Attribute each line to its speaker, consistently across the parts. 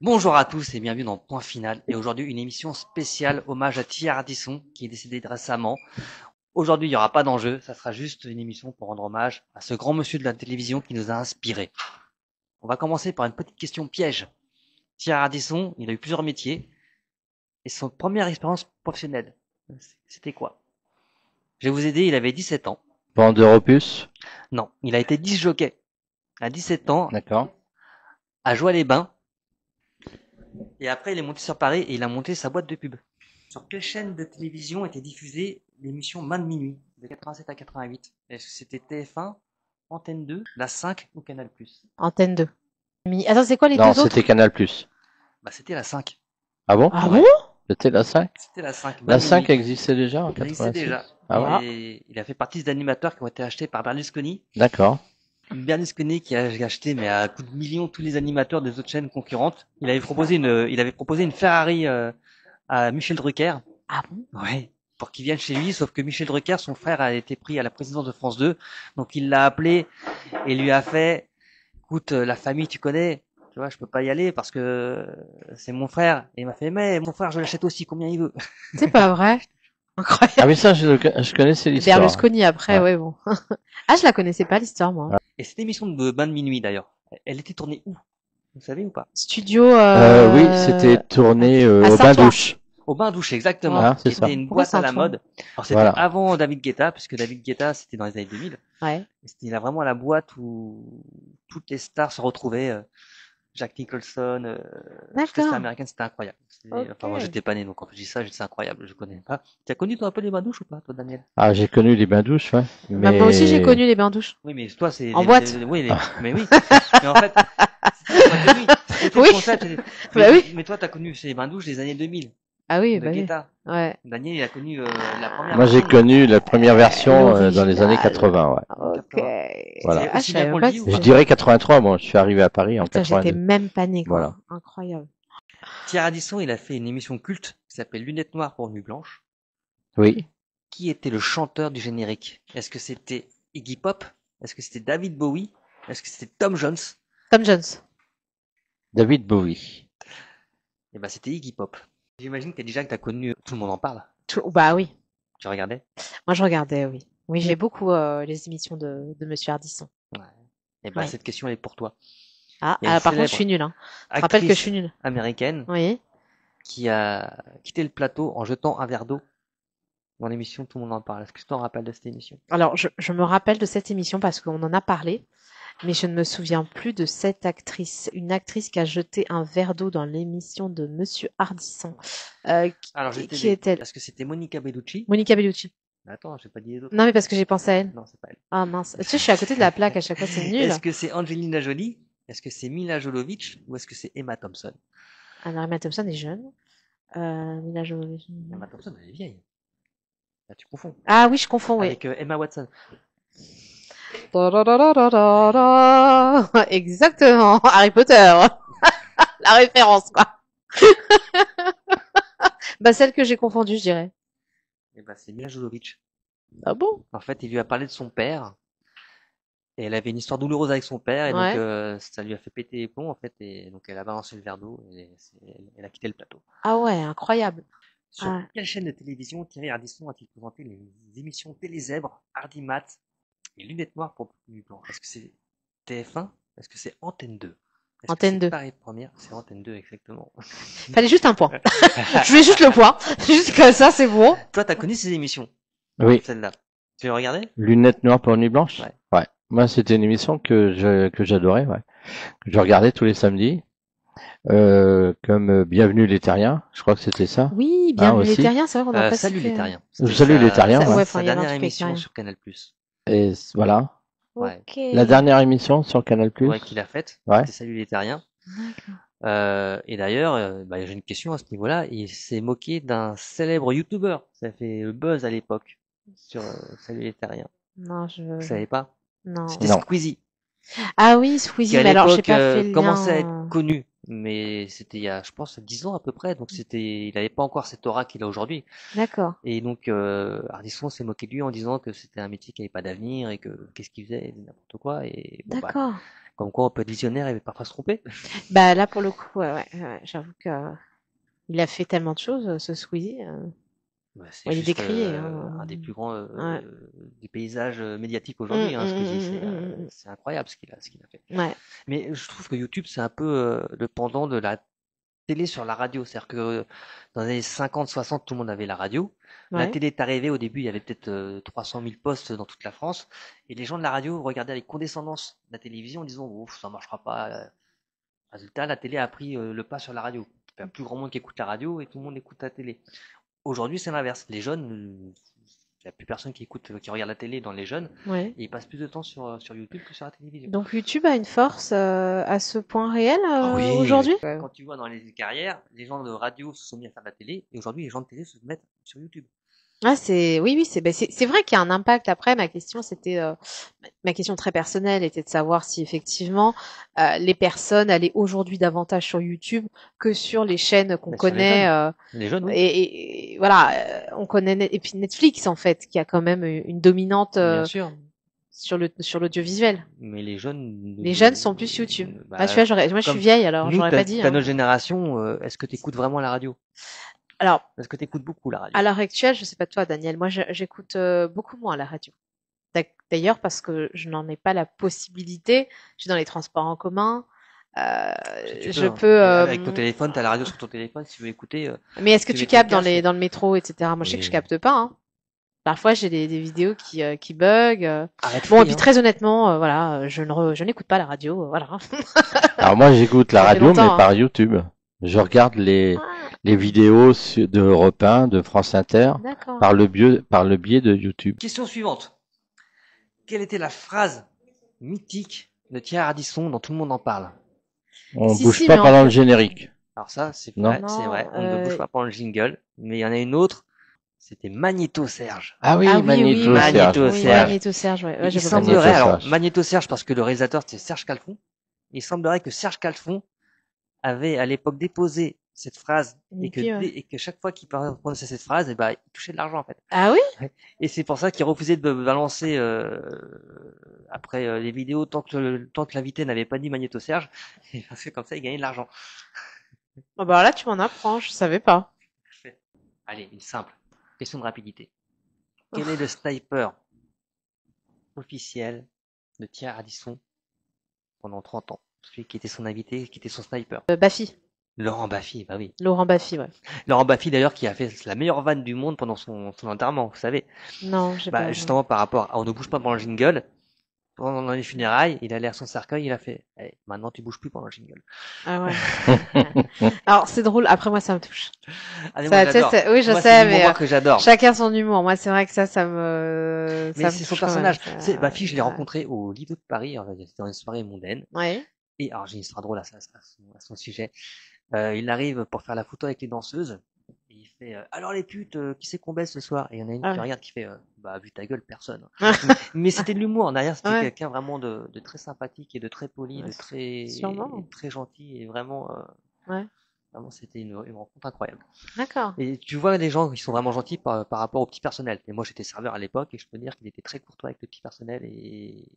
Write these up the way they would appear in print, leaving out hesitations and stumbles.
Speaker 1: Bonjour à tous et bienvenue dans Point Final. Et aujourd'hui, une émission spéciale hommage à Thierry Ardisson qui est décédé récemment. Aujourd'hui, il n'y aura pas d'enjeu, ça sera juste une émission pour rendre hommage à ce grand monsieur de la télévision qui nous a inspirés. On va commencer par une petite question piège. Thierry Ardisson, il a eu plusieurs métiers et son première expérience professionnelle, c'était quoi? Je vais vous aider, il avait 17 ans.
Speaker 2: Vendeur opus.
Speaker 1: Non, il a été disc jockey à 17 ans
Speaker 2: D'accord.
Speaker 1: à Joie-les-Bains. Et après, il est monté sur Paris et il a monté sa boîte de pub. Sur quelle chaîne de télévision était diffusée l'émission Main de minuit, de 87 à 88? Est-ce que c'était TF1, Antenne 2, La 5 ou Canal+?
Speaker 3: Antenne 2. Attends, c'est quoi les
Speaker 2: Non,
Speaker 3: deux autres?
Speaker 2: c'était Canal+.
Speaker 1: Bah, c'était La 5.
Speaker 2: Ah bon?
Speaker 3: Ah
Speaker 1: Ouais,
Speaker 3: bon?
Speaker 2: C'était la 5?
Speaker 1: c'était La 5, Main
Speaker 2: La
Speaker 1: de
Speaker 2: 5
Speaker 1: minuit.
Speaker 2: existait déjà en
Speaker 1: Il existait
Speaker 2: 86?
Speaker 1: déjà.
Speaker 2: Ah ouais?
Speaker 1: Et il a fait partie des animateurs qui ont été achetés par Berlusconi.
Speaker 2: D'accord.
Speaker 1: Berlusconi qui a acheté, mais à coups de millions, tous les animateurs des autres chaînes concurrentes. Il avait proposé une Ferrari à Michel Drucker.
Speaker 3: Ah bon?
Speaker 1: Ouais, pour qu'il vienne chez lui, sauf que Michel Drucker, son frère, a été pris à la présidence de France 2, donc il l'a appelé et lui a fait, écoute, la famille, tu connais, tu vois, je peux pas y aller parce que c'est mon frère. Et il m'a fait, mais mon frère, je l'achète aussi, combien il veut.
Speaker 3: C'est pas vrai?
Speaker 2: Ah
Speaker 3: Incroyable.
Speaker 2: oui, ça, je connaissais l'histoire.
Speaker 3: Berlusconi après,
Speaker 2: Ouais.
Speaker 3: ouais, bon. Ah, je la connaissais pas l'histoire, moi.
Speaker 1: Et cette émission de Bain de minuit, d'ailleurs, elle était tournée où? Vous savez ou pas?
Speaker 3: Studio,
Speaker 2: Oui, c'était tourné
Speaker 3: à
Speaker 2: au
Speaker 3: Saint-Ouen.
Speaker 2: bain-douche.
Speaker 1: Au bain-douche, exactement.
Speaker 2: Ah, c'est
Speaker 1: Qui
Speaker 2: ça.
Speaker 1: était une
Speaker 3: Pourquoi
Speaker 1: boîte à la
Speaker 3: Saint-Ouen?
Speaker 1: mode. Alors c'était
Speaker 2: Voilà.
Speaker 1: avant David Guetta, puisque David Guetta, c'était dans les années 2000.
Speaker 3: Ouais.
Speaker 1: Et c'était là vraiment la boîte où toutes les stars se retrouvaient. Jack Nicholson, toute la star
Speaker 3: D'accord.
Speaker 1: américaine, c'était incroyable.
Speaker 3: Ok.
Speaker 1: Enfin, moi, j'étais pas né, donc quand je dis ça, c'est incroyable, je connais pas. Tu as connu toi un peu les bains-douches ou pas, toi, Daniel?
Speaker 2: Ah, j'ai connu les bains-douches, ouais.
Speaker 3: Bah, moi aussi, j'ai
Speaker 2: Mais...
Speaker 3: connu les bains-douches.
Speaker 1: Oui, mais toi, c'est
Speaker 3: En boîte.
Speaker 1: oui, mais oui. Mais en fait, c'était pas connu. C'était
Speaker 3: Oui.
Speaker 1: le concept.
Speaker 3: Bah oui.
Speaker 1: Mais toi, t'as connu ces bains-douches des années 2000,
Speaker 3: Ah oui,
Speaker 1: de
Speaker 3: bah oui.
Speaker 1: Guetta.
Speaker 3: Ouais.
Speaker 1: Daniel, il a connu la première
Speaker 2: Moi, j'ai
Speaker 1: version.
Speaker 2: connu la première version dans les années
Speaker 3: L'original.
Speaker 2: 80, ouais.
Speaker 3: Ok.
Speaker 2: Voilà.
Speaker 1: C'est
Speaker 3: Ah, je
Speaker 1: aussi bien
Speaker 3: savais
Speaker 1: qu'on
Speaker 3: pas
Speaker 1: le
Speaker 3: que
Speaker 1: dit ou
Speaker 2: Je
Speaker 1: pas?
Speaker 3: c'était...
Speaker 2: dirais 83, bon, je suis arrivé à Paris en
Speaker 3: Putain, j'étais
Speaker 2: 82.
Speaker 3: même pas née, quoi.
Speaker 2: Voilà.
Speaker 3: Incroyable.
Speaker 1: Thierry Ardisson, il a fait une émission culte qui s'appelle Lunettes noires pour Nuit blanche.
Speaker 2: Oui.
Speaker 1: Qui était le chanteur du générique? Est-ce que c'était Iggy Pop? Est-ce que c'était David Bowie? Est-ce que c'était Tom Jones?
Speaker 3: Tom Jones.
Speaker 2: David Bowie.
Speaker 1: Eh ben, c'était Iggy Pop. J'imagine que déjà que t'as connu, tout le monde en parle.
Speaker 3: Bah oui.
Speaker 1: Tu regardais?
Speaker 3: Moi, je regardais, oui. Oui, j'ai beaucoup les émissions de Monsieur Ardisson.
Speaker 1: Ouais. Eh ben,
Speaker 3: Ouais.
Speaker 1: cette question elle est pour toi.
Speaker 3: Ah,
Speaker 1: Il y a une
Speaker 3: par contre, je
Speaker 1: célèbre
Speaker 3: suis nulle, hein. Je te rappelle que je suis
Speaker 1: actrice
Speaker 3: nulle.
Speaker 1: américaine
Speaker 3: Oui.
Speaker 1: qui a quitté le plateau en jetant un verre d'eau dans l'émission Tout le monde en parle. Est-ce que tu t'en rappelles de cette émission?
Speaker 3: Alors, je me rappelle de cette émission parce qu'on en a parlé, mais je ne me souviens plus de cette actrice. Une actrice qui a jeté un verre d'eau dans l'émission de Monsieur Ardisson.
Speaker 1: Alors, je
Speaker 3: Qui
Speaker 1: t'ai dit.
Speaker 3: est-elle?
Speaker 1: Est-ce que c'était Monica Bellucci?
Speaker 3: Monica Bellucci.
Speaker 1: Attends, j'ai pas dit les autres.
Speaker 3: Non, mais parce que j'ai pensé à elle.
Speaker 1: Non, c'est pas elle.
Speaker 3: Ah mince. Tu sais, je suis à côté de la plaque à chaque fois, c'est nul.
Speaker 1: Est-ce que c'est Angelina Jolie? Est-ce que c'est Mila Jovovich? Ou est-ce que c'est Emma Thompson?
Speaker 3: Alors, Emma Thompson est jeune. Mila Jovovich.
Speaker 1: Emma Thompson, elle est vieille. Là, tu confonds.
Speaker 3: Ah oui, je confonds, oui.
Speaker 1: Avec Emma Watson.
Speaker 3: Exactement. Harry Potter. La référence, quoi. Bah, celle que j'ai confondue, je dirais.
Speaker 1: Et ben, c'est Mila Jovovich.
Speaker 3: Ah bon?
Speaker 1: En fait, il lui a parlé de son père. Et elle avait une histoire douloureuse avec son père. Et
Speaker 3: Ouais.
Speaker 1: donc, ça lui a fait péter les plombs, en fait. Et donc, elle a balancé le verre d'eau. Et elle a quitté le plateau.
Speaker 3: Ah ouais, incroyable.
Speaker 1: Sur
Speaker 3: Ah.
Speaker 1: quelle chaîne de télévision Thierry Ardisson a-t-il présenté les émissions Télézèbre, Hardimat et Lunettes Noires pour Nuit Blanche? Est-ce que c'est TF1? Est-ce que c'est Antenne 2? Est-ce
Speaker 3: Antenne
Speaker 1: que
Speaker 3: 2.
Speaker 1: c'est Paris Première? C'est Antenne 2, exactement.
Speaker 3: Fallait juste un point. Je voulais juste le point. Juste comme ça, c'est bon.
Speaker 1: Toi, t'as connu ces émissions?
Speaker 2: Oui.
Speaker 1: Celle-là. Tu les regardais?
Speaker 2: Lunettes noires pour Nuit blanche?
Speaker 1: Ouais.
Speaker 2: Ouais. Moi, c'était une émission que j'adorais, ouais. Que je regardais tous les samedis. Comme Bienvenue les Terriens. Je crois que c'était ça.
Speaker 3: Oui, Bienvenue les
Speaker 2: aussi.
Speaker 3: Terriens, c'est vrai qu'on n'a pas
Speaker 1: Salut
Speaker 3: cité.
Speaker 1: les Terriens.
Speaker 2: Salut les Terriens,
Speaker 3: Ça-
Speaker 2: ouais.
Speaker 3: ouais, enfin,
Speaker 1: Sa
Speaker 3: il y avait un
Speaker 1: dernière
Speaker 3: truc avec
Speaker 1: émission
Speaker 3: Terriens.
Speaker 1: sur Canal+.
Speaker 2: Et voilà.
Speaker 1: Ouais.
Speaker 3: Ok.
Speaker 2: La dernière émission sur Canal+.
Speaker 1: Ouais, qu'il a faite.
Speaker 2: Ouais.
Speaker 1: C'était Salut les Terriens. Et d'ailleurs, bah, j'ai une question à ce niveau-là. Il s'est moqué d'un célèbre YouTuber. Ça a fait le buzz à l'époque sur Salut les Terriens.
Speaker 3: Non,
Speaker 1: Vous savez pas?
Speaker 3: non.
Speaker 1: C'était
Speaker 2: Non.
Speaker 1: Squeezie,
Speaker 3: Ah oui, Squeezie,
Speaker 1: qui à
Speaker 3: mais alors j'ai
Speaker 1: l'époque
Speaker 3: pas fait le
Speaker 1: commençait à
Speaker 3: lien.
Speaker 1: être connu. Mais c'était il y a, je pense, 10 ans à peu près. Donc il n'avait pas encore cette aura qu'il a aujourd'hui.
Speaker 3: D'accord.
Speaker 1: Et donc, Ardisson s'est moqué de lui en disant que c'était un métier qui n'avait pas d'avenir et que qu'est-ce qu'il faisait, n'importe quoi. Et bon, bah,
Speaker 3: D'accord.
Speaker 1: Comme quoi on peut être visionnaire et parfois se tromper.
Speaker 3: Bah là pour le coup, j'avoue que il a fait tellement de choses, ce Squeezie.
Speaker 1: Ouais, c'est
Speaker 3: Il est
Speaker 1: juste
Speaker 3: décrié. Hein.
Speaker 1: un des plus grands
Speaker 3: Ouais.
Speaker 1: des paysages médiatiques aujourd'hui, hein, Squeezie. C'est incroyable ce qu'il a fait.
Speaker 3: Ouais.
Speaker 1: Mais je trouve que YouTube, c'est un peu le pendant de la télé sur la radio. C'est-à-dire que dans les années 50, 60, tout le monde avait la radio. La
Speaker 3: Ouais.
Speaker 1: télé est arrivée, au début, il y avait peut-être 300 000 postes dans toute la France. Et les gens de la radio regardaient avec condescendance la télévision en disant, ouf, ça marchera pas. Résultat, la télé a pris le pas sur la radio. Il y a plus grand monde qui écoute la radio et tout le monde écoute la télé. Aujourd'hui, c'est l'inverse. Les jeunes, il n'y a plus personne qui écoute, qui regarde la télé dans les jeunes,
Speaker 3: Ouais.
Speaker 1: et ils passent plus de temps sur YouTube que sur la télévision.
Speaker 3: Donc YouTube a une force à ce point réel
Speaker 1: Oui.
Speaker 3: aujourd'hui.
Speaker 1: Quand tu vois dans les carrières, les gens de radio se sont mis à faire de la télé, et aujourd'hui, les gens de télé se mettent sur YouTube.
Speaker 3: Ah oui, c'est vrai qu'il y a un impact. Après, ma question c'était ma question très personnelle était de savoir si effectivement les personnes allaient aujourd'hui davantage sur YouTube que sur les chaînes qu'on
Speaker 1: Bah, sur
Speaker 3: connaît.
Speaker 1: Les jeunes, oui.
Speaker 3: Et voilà, on connaît et puis Netflix en fait qui a quand même une dominante
Speaker 1: Bien sûr.
Speaker 3: sur l'audiovisuel.
Speaker 1: Mais les jeunes.
Speaker 3: Les jeunes sont plus YouTube.
Speaker 1: Bah,
Speaker 3: tu vois, moi je suis vieille alors
Speaker 1: nous,
Speaker 3: j'aurais pas dit.
Speaker 1: t'as
Speaker 3: Hein.
Speaker 1: notre génération, est-ce que tu écoutes vraiment la radio?
Speaker 3: Alors,
Speaker 1: Est-ce que tu écoutes beaucoup la radio?
Speaker 3: à l'heure actuelle, je sais pas toi, Daniel, moi j'écoute beaucoup moins la radio. D'ailleurs parce que je n'en ai pas la possibilité. Je suis dans les transports en commun. Je peux.
Speaker 1: Avec ton téléphone, t'as la radio sur ton téléphone si tu veux écouter.
Speaker 3: Mais est-ce que
Speaker 1: tu
Speaker 3: tu
Speaker 1: mets
Speaker 3: captes
Speaker 1: ton
Speaker 3: dans
Speaker 1: casque.
Speaker 3: le métro, etc. Moi, je sais que
Speaker 1: Oui.
Speaker 3: je capte pas. Hein. Parfois, j'ai des vidéos qui bug.
Speaker 1: Arrête
Speaker 3: Bon, et
Speaker 1: Free,
Speaker 3: puis
Speaker 1: hein.
Speaker 3: très honnêtement, voilà, je n'écoute pas la radio. Voilà.
Speaker 2: Alors moi, j'écoute la
Speaker 3: Ça fait
Speaker 2: radio,
Speaker 3: longtemps,
Speaker 2: mais
Speaker 3: hein.
Speaker 2: par YouTube. Je regarde les vidéos de Europe 1, de France Inter,
Speaker 3: D'accord.
Speaker 2: par le biais de YouTube.
Speaker 1: Question suivante. Quelle était la phrase mythique de Thierry Ardisson dont tout le monde en parle?
Speaker 2: On
Speaker 3: Si,
Speaker 2: bouge
Speaker 3: si,
Speaker 2: pas
Speaker 3: mais en
Speaker 2: pendant
Speaker 3: fait-
Speaker 2: le générique.
Speaker 1: Alors ça, c'est
Speaker 2: Non.
Speaker 1: vrai,
Speaker 3: Non,
Speaker 1: c'est vrai. On ne bouge pas pendant le jingle. Mais il y en a une autre. C'était Magnéto Serge.
Speaker 2: Ah oui,
Speaker 3: Ah oui,
Speaker 2: Magnéto
Speaker 3: oui,
Speaker 2: Serge.
Speaker 1: Magnéto
Speaker 3: Oui,
Speaker 1: Serge.
Speaker 3: Magnéto Serge, ouais.
Speaker 1: Il
Speaker 3: J'ai pas
Speaker 1: semblerait,
Speaker 2: Magnéto
Speaker 1: alors
Speaker 2: Serge.
Speaker 1: Magnéto Serge parce que le réalisateur c'était Serge Calfon. Il semblerait que Serge Calfon avait à l'époque déposé cette phrase
Speaker 3: Et puis, ouais.
Speaker 1: et que chaque fois qu'il prononçait cette phrase, et il touchait de l'argent en fait.
Speaker 3: Ah oui?
Speaker 1: Et c'est pour ça qu'il refusait de balancer après les vidéos tant que l'invité n'avait pas dit Magnéto Serge, et parce que comme ça il gagnait de l'argent.
Speaker 3: Ah bah là, tu m'en apprends, je savais pas.
Speaker 1: Allez, une simple question de rapidité. Quel est le sniper officiel de Thierry Ardisson pendant 30 ans? Celui qui était son invité, qui était son sniper.
Speaker 3: Baffy.
Speaker 1: Laurent Baffy, bah oui.
Speaker 3: Laurent Baffy, ouais.
Speaker 1: Laurent Baffy d'ailleurs qui a fait la meilleure vanne du monde pendant son enterrement, vous savez.
Speaker 3: Non, j'ai pas.
Speaker 1: Justement par rapport à On ne bouge pas pendant le jingle, pendant les funérailles, il allait à son cercueil, il a fait maintenant tu bouges plus pendant le jingle.
Speaker 3: Ah ouais. Alors c'est drôle. Après moi, ça me touche.
Speaker 1: Allez,
Speaker 3: Ça,
Speaker 1: moi, j'adore.
Speaker 3: oui, je
Speaker 1: Moi,
Speaker 3: sais,
Speaker 1: c'est
Speaker 3: mais
Speaker 1: l'humour que j'adore.
Speaker 3: chacun son humour. Moi, c'est vrai que ça me.
Speaker 1: Mais
Speaker 3: ça
Speaker 1: c'est
Speaker 3: me
Speaker 1: son
Speaker 3: touche quand même,
Speaker 1: personnage.
Speaker 3: ça.
Speaker 1: C'est Baffy, je l'ai
Speaker 3: Ouais.
Speaker 1: rencontré au Lido de Paris, c'était dans une soirée mondaine.
Speaker 3: Ouais.
Speaker 1: Et alors j'ai une histoire drôle à son sujet. Il arrive pour faire la photo avec les danseuses. Et il fait alors les putes, qui c'est qu'on baisse ce soir? Et il y en a une
Speaker 3: Ah
Speaker 1: qui
Speaker 3: ouais.
Speaker 1: regarde qui fait vu ta gueule, personne. Mais c'était de l'humour. En arrière, c'était
Speaker 3: Ouais.
Speaker 1: quelqu'un vraiment de très sympathique et de très poli,
Speaker 3: Ouais,
Speaker 1: de très
Speaker 3: sûrement.
Speaker 1: très gentil et vraiment
Speaker 3: Ouais.
Speaker 1: vraiment c'était une rencontre incroyable.
Speaker 3: D'accord.
Speaker 1: Et tu vois les gens qui sont vraiment gentils par rapport au petit personnel. Et moi j'étais serveur à l'époque et je peux dire qu'il était très courtois avec le petit personnel et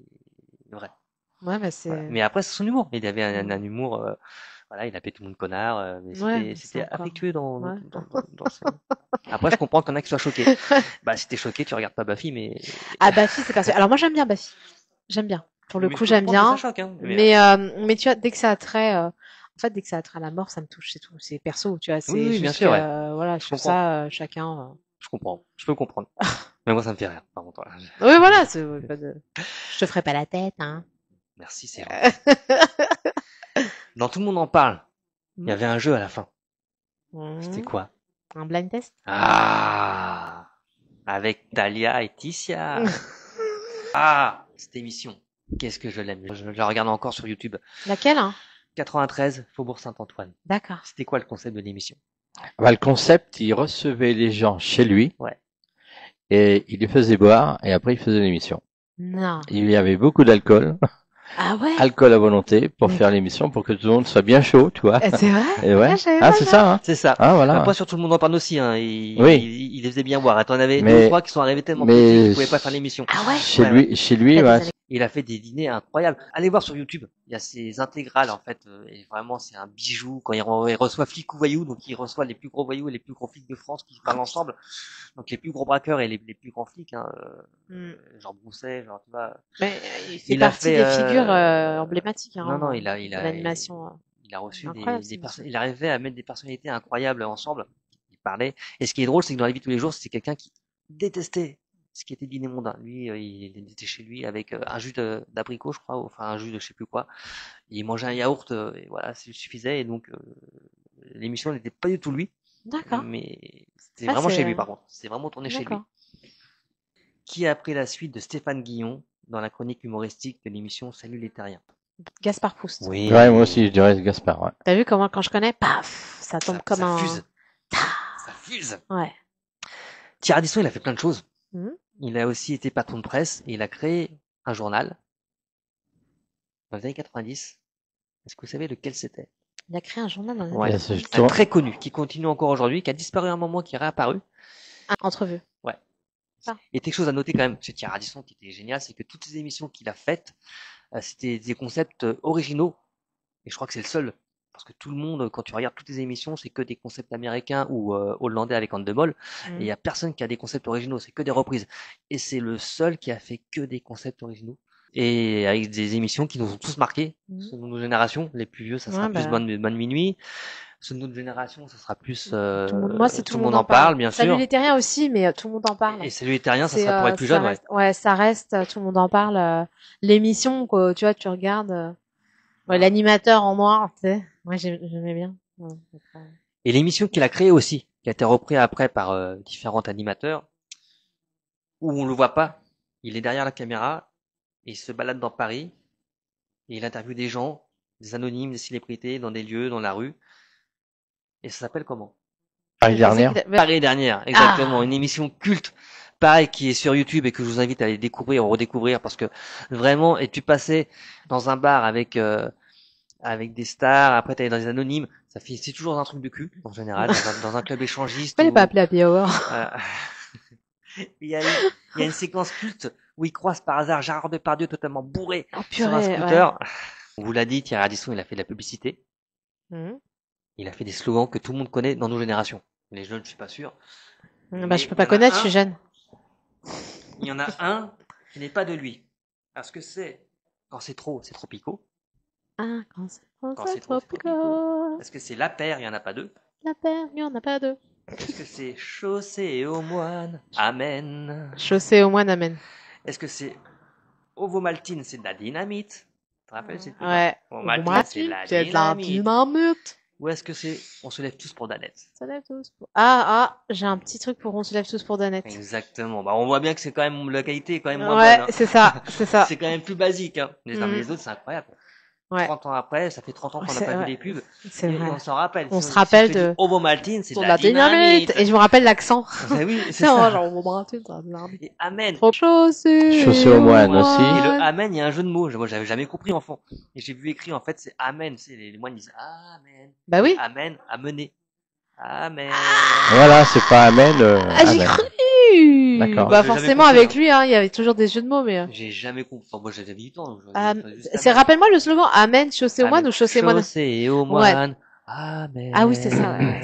Speaker 1: vrai.
Speaker 3: Ouais, bah c'est.
Speaker 1: Voilà. Mais après c'est son humour. Il avait un humour voilà, il appelait tout le monde connard, mais
Speaker 3: Ouais, mais
Speaker 1: c'était
Speaker 3: c'est encore-
Speaker 1: affectueux
Speaker 3: Ouais.
Speaker 1: dans son... Après, je comprends qu'il y en a qui soient choqués. Bah, si t'es choqué, tu regardes pas Buffy, mais...
Speaker 3: Ah Baffy, c'est parce que. Alors moi, j'aime bien Baffy. J'aime bien. Pour le
Speaker 1: Mais
Speaker 3: coup,
Speaker 1: je peux
Speaker 3: j'aime
Speaker 1: comprendre que
Speaker 3: bien.
Speaker 1: ça choque, hein.
Speaker 3: Mais tu vois, dès que ça a trait. En fait, dès que ça a trait à la mort, ça me touche. C'est tout. C'est perso. Tu vois. C'est
Speaker 1: Oui,
Speaker 3: juste
Speaker 1: bien sûr,
Speaker 3: que,
Speaker 1: ouais.
Speaker 3: voilà,
Speaker 1: Je
Speaker 3: sur
Speaker 1: comprends.
Speaker 3: ça, chacun.
Speaker 1: Je comprends. Je peux comprendre. Mais moi, ça me fait rire, par contre. Voilà.
Speaker 3: Oui, voilà. Pas de... Je te ferai pas la tête, hein.
Speaker 1: Merci, c'est vrai. Dans Tout le monde en parle, il y avait un jeu à la fin. C'était quoi?
Speaker 3: Un blind test?
Speaker 1: Ah! Avec Talia et Ticia. Ah! Cette émission. Qu'est-ce que je l'aime. Je la regarde encore sur YouTube.
Speaker 3: Laquelle, hein?
Speaker 1: 93, Faubourg Saint-Antoine.
Speaker 3: D'accord.
Speaker 1: C'était quoi le concept de l'émission?
Speaker 2: Bah, le concept, il recevait les gens chez lui.
Speaker 1: Ouais.
Speaker 2: Et il les faisait boire et après il faisait l'émission.
Speaker 3: Non.
Speaker 2: Il y avait beaucoup d'alcool,
Speaker 3: Ah ouais?
Speaker 2: alcool à volonté pour
Speaker 3: Mais-
Speaker 2: faire l'émission pour que tout le monde soit bien chaud, tu vois.
Speaker 3: C'est vrai?
Speaker 2: Et ouais.
Speaker 3: Ah, j'avais
Speaker 2: Ah,
Speaker 3: pas
Speaker 2: c'est
Speaker 3: ça.
Speaker 2: ça, hein.
Speaker 1: C'est ça.
Speaker 2: Ah, voilà.
Speaker 1: Après, sur Tout le monde en parle aussi, hein.
Speaker 2: Oui.
Speaker 1: Il les faisait bien boire. T'en avais
Speaker 2: Mais-
Speaker 1: deux ou trois qui sont arrivés tellement
Speaker 2: mais-
Speaker 1: petits qu'ils pouvaient pas faire l'émission.
Speaker 3: Ah ouais?
Speaker 2: Chez
Speaker 1: Ouais,
Speaker 2: lui,
Speaker 3: Il y a des
Speaker 2: ouais,
Speaker 3: années-
Speaker 1: Il a fait des dîners incroyables. Allez voir sur YouTube. Il y a ses intégrales, en fait. Et vraiment, c'est un bijou. Quand il reçoit flic ou voyou, donc il reçoit les plus gros voyous et les plus gros flics de France qui parlent ensemble. Donc les plus gros braqueurs et les plus grands flics, hein, genre Brousset, genre, tu vois.
Speaker 3: Mais il fait
Speaker 1: Il a
Speaker 3: partie
Speaker 1: fait,
Speaker 3: des figures emblématiques, hein,
Speaker 1: non,
Speaker 3: de l'animation.
Speaker 1: il a reçu
Speaker 3: Incroyable,
Speaker 1: des
Speaker 3: cette émission.
Speaker 1: personnes, il arrivait à mettre des personnalités incroyables ensemble. Il parlait. Et ce qui est drôle, c'est que dans la vie de tous les jours, c'est quelqu'un qui détestait ce qui était dîner mondain. Lui, il était chez lui avec un jus d'abricot, je crois, ou enfin un jus de je sais plus quoi. Il mangeait un yaourt, et voilà, ça lui suffisait. Et donc, l'émission n'était pas du tout lui,
Speaker 3: D'accord.
Speaker 1: mais c'était
Speaker 3: Ah,
Speaker 1: vraiment
Speaker 3: c'est-
Speaker 1: chez lui, par contre. C'était vraiment tourné chez lui.
Speaker 3: D'accord.
Speaker 1: Qui a pris la suite de Stéphane Guillon dans la chronique humoristique de l'émission Salut les Terriens?
Speaker 3: Gaspard Proust.
Speaker 1: Oui.
Speaker 2: Ouais, moi aussi, je dirais Gaspard. Ouais.
Speaker 3: T'as vu comment, quand je connais, paf, ça tombe comme
Speaker 1: ça
Speaker 3: un...
Speaker 1: fuse. Ça fuse.
Speaker 3: Ouais.
Speaker 1: Thierry Ardisson, il a fait plein de choses.
Speaker 3: Mhm.
Speaker 1: Il a aussi été patron de presse et il a créé un journal dans les années 90. Est-ce que vous savez lequel c'était?
Speaker 3: Il a créé un journal dans les
Speaker 1: Ouais.
Speaker 3: années
Speaker 2: c'est
Speaker 3: 90.
Speaker 2: justement-
Speaker 1: Très connu, qui continue encore aujourd'hui, qui a disparu à un moment, qui est réapparu.
Speaker 3: Entrevue.
Speaker 1: Et quelque chose à noter quand même, chez Thierry Ardisson, qui était génial, c'est que toutes les émissions qu'il a faites, c'était des concepts originaux. Et je crois que c'est le seul. Parce que tout le monde, quand tu regardes toutes les émissions, c'est que des concepts américains ou hollandais avec Endemol. Et il y a personne qui a des concepts originaux, c'est que des reprises. Et c'est le seul qui a fait que des concepts originaux. Et avec des émissions qui nous ont tous marqués, selon nos générations. Les plus vieux, ça sera
Speaker 3: Ouais,
Speaker 1: plus
Speaker 3: bah.
Speaker 1: bonne minuit. Selon notre génération, ça sera plus...
Speaker 3: Moi, c'est tout le monde en parle.
Speaker 1: bien
Speaker 3: Salut
Speaker 1: sûr.
Speaker 3: les terriens aussi, mais tout le monde en parle.
Speaker 1: Et Salut les Terriens, ça
Speaker 3: C'est,
Speaker 1: sera pour les plus jeunes, ouais.
Speaker 3: reste, ouais, ça reste, tout le monde en parle. L'émission, quoi, tu vois, tu regardes, ouais, l'animateur en noir, tu sais. Moi, j'aimais bien. Ouais, après.
Speaker 1: Et l'émission qu'il a créée aussi, qui a été reprise après par différents animateurs, où on le voit pas, il est derrière la caméra, et il se balade dans Paris, et il interviewe des gens, des anonymes, des célébrités, dans des lieux, dans la rue. Et ça s'appelle comment?
Speaker 2: Paris dernière.
Speaker 1: Paris dernière, exactement, une émission culte, pareil, qui est sur YouTube et que je vous invite à aller découvrir ou redécouvrir, parce que vraiment, et tu passais dans un bar avec des stars, après t'allais dans les anonymes, c'est toujours un truc de cul, en général, dans un club échangiste.
Speaker 3: Pourquoi il est pas appelé Happy Hour?
Speaker 1: Il y a une séquence culte où il croise par hasard Gérard Depardieu totalement bourré
Speaker 3: Oh,
Speaker 1: sur un scooter. On vous l'a dit, Thierry Ardisson, il a fait de la publicité. Il a fait des slogans que tout le monde connaît dans nos générations. Les jeunes, je suis pas sûr.
Speaker 3: Bah, je peux pas connaître, je suis jeune.
Speaker 1: Il y en a un qui n'est pas de lui. Parce que c'est, quand c'est tropico.
Speaker 3: Ah, quand c'est
Speaker 1: trop
Speaker 3: tropico.
Speaker 1: Est-ce que c'est la paire, il y en a pas deux?
Speaker 3: La paire, il y en a pas deux.
Speaker 1: Est-ce que c'est chaussée aux moines? Amen.
Speaker 3: Chaussée au moine, amen.
Speaker 1: Est-ce que c'est Ovomaltine, c'est de la dynamite? Tu te rappelles, c'est
Speaker 3: Ouais.
Speaker 1: Ovomaltine, c'est de la dynamite.
Speaker 3: dynamite.
Speaker 1: Ou est-ce que c'est on se lève tous pour Danette?
Speaker 3: On se lève tous pour... Ah, j'ai un petit truc pour on se lève tous pour Danette.
Speaker 1: Exactement. Bah, on voit bien que c'est quand même, la qualité est quand même moins
Speaker 3: Ouais,
Speaker 1: bonne. Hein.
Speaker 3: c'est ça, c'est ça.
Speaker 1: C'est quand même plus basique, hein. Les uns et les autres, c'est incroyable.
Speaker 3: Ouais.
Speaker 1: 30 ans après, ça fait 30 ans qu'on n'a pas vu les pubs.
Speaker 3: C'est vrai.
Speaker 1: On s'en rappelle.
Speaker 3: On se rappelle de...
Speaker 1: Ovomaltine, c'est de
Speaker 3: la
Speaker 1: la dynamite.
Speaker 3: Et je me rappelle l'accent.
Speaker 1: Bah oui, c'est
Speaker 3: C'est
Speaker 1: ça.
Speaker 3: genre Ovomaltine, c'est de la dynamite.
Speaker 1: Et Amen.
Speaker 3: Trop chaussée.
Speaker 2: Chaussée aux moines aussi.
Speaker 1: Et le Amen, il y a un jeu de mots. Moi, j'avais jamais compris, enfant. Et j'ai vu écrit, en fait, c'est Amen. C'est les moines disent Amen.
Speaker 3: Bah oui.
Speaker 1: Amen, amener. Amen.
Speaker 2: Voilà, c'est pas Amen.
Speaker 3: Ah, j'y
Speaker 2: Amen.
Speaker 3: cru.
Speaker 2: D'accord.
Speaker 3: Bah
Speaker 1: J'ai jamais
Speaker 3: forcément
Speaker 1: compris,
Speaker 3: avec
Speaker 1: hein.
Speaker 3: lui, hein, il y avait toujours des jeux de mots, mais.
Speaker 1: J'ai jamais compris. Enfin, moi, j'avais 8 ans. Donc
Speaker 3: C'est rappelle-moi le slogan Amen, chaussée au moine ou chaussée moine.
Speaker 1: Chaussée aux moines. Amen.
Speaker 3: Ah oui, c'est ça. Ouais.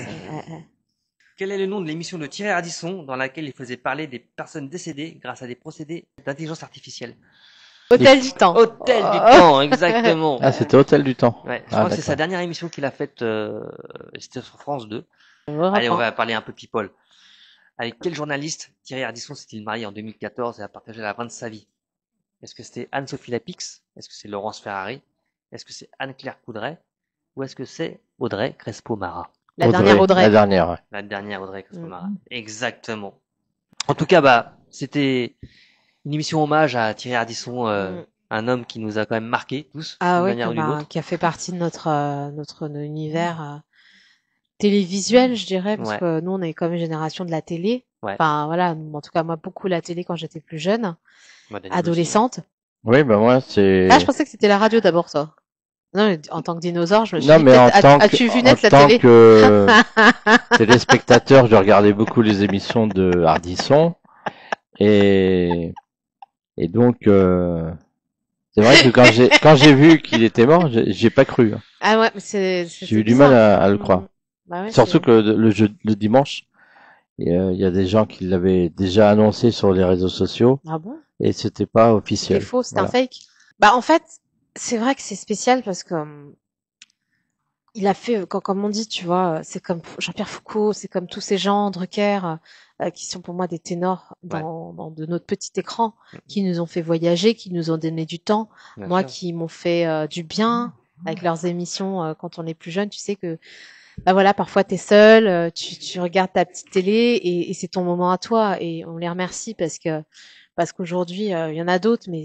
Speaker 1: Quel est le nom de l'émission de Thierry Ardisson dans laquelle il faisait parler des personnes décédées grâce à des procédés d'intelligence artificielle?
Speaker 3: Hôtel du temps.
Speaker 1: Hôtel du temps, exactement.
Speaker 2: Ah, c'était Hôtel du Temps.
Speaker 1: Ouais, je
Speaker 2: Ah,
Speaker 1: crois que c'est
Speaker 2: d'accord.
Speaker 1: sa dernière émission qu'il a faite, c'était sur France 2.
Speaker 3: Voilà.
Speaker 1: Allez, on va parler un peu people. Avec quel journaliste Thierry Ardisson s'est-il marié en 2014 et a partagé la fin de sa vie? Est-ce que c'était Anne-Sophie Lapix? Est-ce que c'est Laurence Ferrari? Est-ce que c'est Anne-Claire Coudray? Ou est-ce que c'est Audrey Crespo-Mara?
Speaker 3: La dernière Audrey.
Speaker 2: La dernière, ouais.
Speaker 1: La dernière Audrey Crespo-Mara. Exactement. En tout cas, c'était une émission hommage à Thierry Ardisson, un homme qui nous a quand même marqué tous,
Speaker 3: Ah
Speaker 1: d'une
Speaker 3: ouais,
Speaker 1: manière ou d'une autre.
Speaker 3: qui a fait partie de notre univers télévisuel, je dirais, parce
Speaker 1: Ouais.
Speaker 3: que nous, on est comme une génération de la télé.
Speaker 1: Ouais.
Speaker 3: Enfin, voilà, en tout cas, moi, beaucoup la télé quand j'étais plus jeune,
Speaker 1: Moi, Daniel
Speaker 3: adolescente.
Speaker 2: Oui, bah moi, c'est...
Speaker 3: Ah, je pensais que c'était la radio d'abord, ça. Non, mais en tant que dinosaure, je me suis
Speaker 2: Non,
Speaker 3: dit,
Speaker 2: mais en
Speaker 3: peut-être,
Speaker 2: tant que,
Speaker 3: as-tu vu
Speaker 2: en
Speaker 3: naître la
Speaker 2: tant
Speaker 3: télé?
Speaker 2: que téléspectateur, je regardais beaucoup les émissions de Ardisson. Et donc, C'est vrai que quand j'ai vu qu'il était mort, j'ai pas cru, hein.
Speaker 3: Ah ouais, mais
Speaker 2: J'ai eu du mal à le croire.
Speaker 3: Bah ouais,
Speaker 2: Surtout que le dimanche, il y a des gens qui l'avaient déjà annoncé sur les réseaux sociaux
Speaker 3: Ah bon?
Speaker 2: et c'était pas
Speaker 3: C'était
Speaker 2: officiel.
Speaker 3: faux, c'était
Speaker 2: Voilà.
Speaker 3: un fake. Bah en fait, c'est vrai que c'est spécial parce que il a fait, comme on dit, tu vois, c'est comme Jean-Pierre Foucault, c'est comme tous ces gens, Drucker, qui sont pour moi des ténors dans de notre petit écran, qui nous ont fait voyager, qui nous ont donné du temps,
Speaker 1: Bien
Speaker 3: moi
Speaker 1: sûr.
Speaker 3: qui m'ont fait du bien avec leurs émissions quand on est plus jeune. Tu sais que, bah voilà, parfois t'es seul, tu regardes ta petite télé et c'est ton moment à toi et on les remercie parce qu'aujourd'hui il y en a d'autres, mais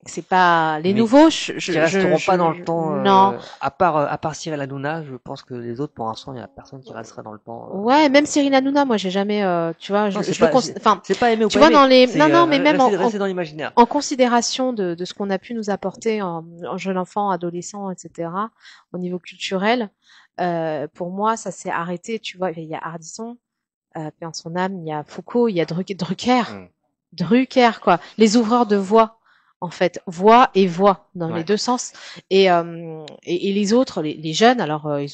Speaker 3: c'est pas les
Speaker 1: Mais
Speaker 3: nouveaux.
Speaker 1: qui resteront pas dans le temps,
Speaker 3: Non.
Speaker 1: à part Cyril Hanouna, je pense que les autres, pour l'instant, il y a personne qui restera dans le temps.
Speaker 3: Ouais, même Cyril Hanouna, moi j'ai jamais, tu vois,
Speaker 1: Non,
Speaker 3: je le enfin,
Speaker 1: c'est pas aimé ou
Speaker 3: tu
Speaker 1: pas
Speaker 3: vois
Speaker 1: aimé.
Speaker 3: dans les,
Speaker 1: C'est,
Speaker 3: non, mais même
Speaker 1: rester dans l'imaginaire.
Speaker 3: en considération de ce qu'on a pu nous apporter en jeune enfant, adolescent, etc. Au niveau culturel, pour moi ça s'est arrêté. Tu vois, il y a Ardisson, paix en son âme, il y a Foucault, il y a Drucker. Drucker, quoi. Les ouvreurs de voix, en fait. Voix et voix, dans les deux sens. Et les autres, les jeunes, alors, ils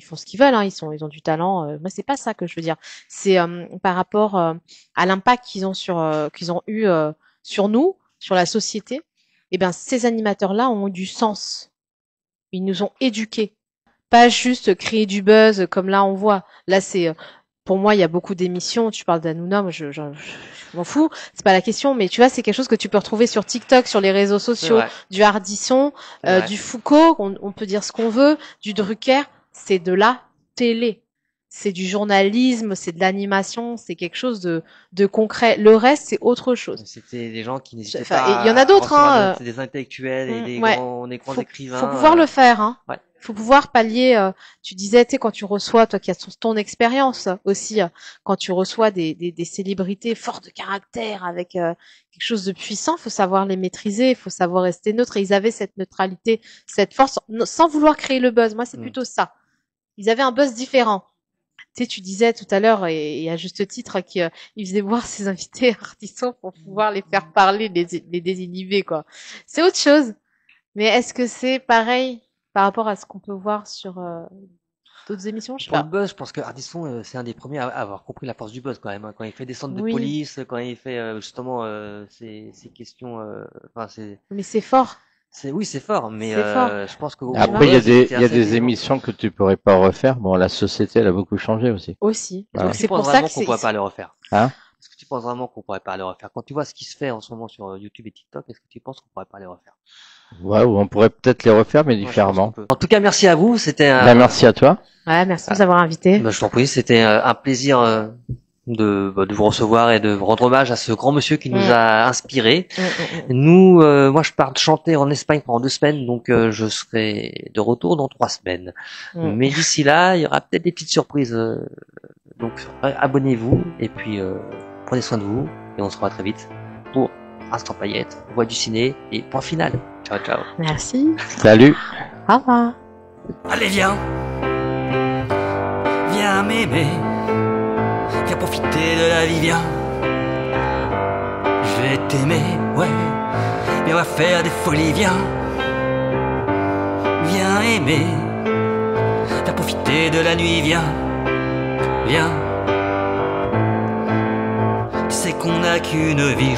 Speaker 3: font ce qu'ils veulent, hein, ils ont du talent. Moi, c'est pas ça que je veux dire. C'est, par rapport, à l'impact qu'ils ont eu, sur nous, sur la société. Eh ben, ces animateurs-là ont du sens. Ils nous ont éduqués. Pas juste créer du buzz comme là on voit. Là, c'est, pour moi, il y a beaucoup d'émissions. Tu parles d'Hanouna, moi, je m'en fous. C'est pas la question, mais tu vois, c'est quelque chose que tu peux retrouver sur TikTok, sur les réseaux sociaux, du Ardisson, du Foucault. On peut dire ce qu'on veut, du Drucker. C'est de la télé. C'est du journalisme, c'est de l'animation, c'est quelque chose de concret. Le reste, c'est autre chose.
Speaker 1: C'était des gens qui n'hésitaient pas.
Speaker 3: Il y en a d'autres, hein.
Speaker 1: C'est des intellectuels et des grands écrivains.
Speaker 3: Faut pouvoir le faire, hein.
Speaker 1: Ouais.
Speaker 3: Faut pouvoir pallier. Tu disais, tu sais, quand tu reçois, toi qui as ton expérience aussi, quand tu reçois des célébrités fortes de caractère avec quelque chose de puissant, faut savoir les maîtriser, faut savoir rester neutre. Et ils avaient cette neutralité, cette force, sans vouloir créer le buzz. Moi, c'est plutôt ça. Ils avaient un buzz différent. Tu sais, tu disais tout à l'heure, et à juste titre, qu'ils faisaient voir ses invités artisans pour pouvoir les faire parler, les désinhiber, quoi. C'est autre chose. Mais est-ce que c'est pareil par rapport à ce qu'on peut voir sur d'autres émissions? Je sais
Speaker 1: Pour
Speaker 3: pas.
Speaker 1: le buzz, je pense que Ardisson, c'est un des premiers à avoir compris la force du buzz quand même, hein. Quand il fait des centres de police, quand il fait justement ces questions, enfin
Speaker 3: Mais c'est fort.
Speaker 1: Oui, c'est fort, mais
Speaker 3: fort.
Speaker 1: je pense que
Speaker 2: après il y a des émissions que tu pourrais pas refaire. Bon, la société elle a beaucoup changé aussi.
Speaker 3: Aussi.
Speaker 1: Voilà.
Speaker 3: Donc c'est pour ça
Speaker 1: qu'on pourrait pas le refaire.
Speaker 2: Hein?
Speaker 1: Est-ce que tu penses vraiment qu'on pourrait pas le refaire? Quand tu vois ce qui se fait en ce moment sur YouTube et TikTok, est-ce que tu penses qu'on pourrait pas le refaire?
Speaker 2: Ouais, ou on pourrait peut-être les refaire, mais différemment.
Speaker 1: En tout cas, merci à vous. C'était
Speaker 2: merci à toi.
Speaker 3: Ouais, merci de nous avoir invités.
Speaker 1: Je t'en prie, c'était un plaisir de vous recevoir et de vous rendre hommage à ce grand monsieur qui nous a inspirés. Nous, moi, je pars chanter en Espagne pendant 2 semaines, donc je serai de retour dans 3 semaines. Mais d'ici là, il y aura peut-être des petites surprises. Donc, abonnez-vous et puis prenez soin de vous et on se revoit très vite pour Instant Paillette, Voix du ciné et point final. Ciao, ciao.
Speaker 3: Merci.
Speaker 2: Salut.
Speaker 3: Au revoir.
Speaker 4: Allez, viens. Viens m'aimer. Viens profiter de la vie, viens. Je vais t'aimer, ouais. Viens, on va faire des folies, viens. Viens aimer. Viens profiter de la nuit, viens. Viens. Tu sais qu'on n'a qu'une vie.